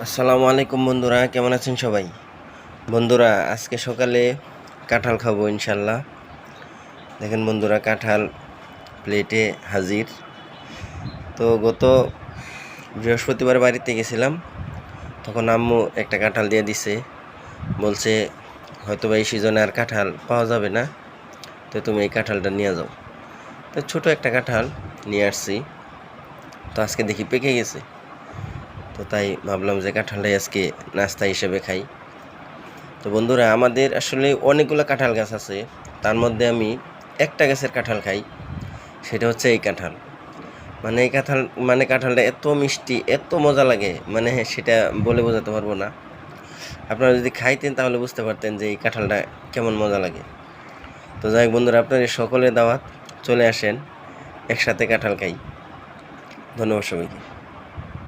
আসসালামু আলাইকুম বন্ধুরা, কেমন আছেন সবাই? বন্ধুরা, আজকে সকালে কাঁঠাল খাবো ইনশাল্লাহ। দেখেন বন্ধুরা, কাঁঠাল প্লেটে হাজির। তো গত বৃহস্পতিবার বাড়িতে গেছিলাম, তখন আম্মু একটা কাঁঠাল দিয়ে দিছে, বলছে হয়তো বা এই সিজনে আর কাঁঠাল পাওয়া যাবে না, তো তুমি এই কাঁঠালটা নিয়ে যাও। তো ছোট একটা কাঁঠাল নিয়ে আসছি। তো আজকে দেখি পেকে গেছে, তো তাই ভাবলাম যে কাঁঠালটাই আজকে নাস্তা হিসেবে খাই। তো বন্ধুরা, আমাদের আসলে অনেকগুলো কাঁঠাল গাছ আছে, তার মধ্যে আমি একটা গাছের কাঁঠাল খাই, সেটা হচ্ছে এই কাঁঠাল। এই কাঁঠালটা এত মিষ্টি, এত মজা লাগে, সেটা বলে বোঝাতে পারবো না। আপনারা যদি খাইতেন তাহলে বুঝতে পারতেন যে এই কাঁঠালটা কেমন মজা লাগে। তো যাই হোক বন্ধুরা, আপনাদের সকলের দাওয়াত, চলে আসেন, একসাথে কাঁঠাল খাই। ধন্যবাদ সবাইকে।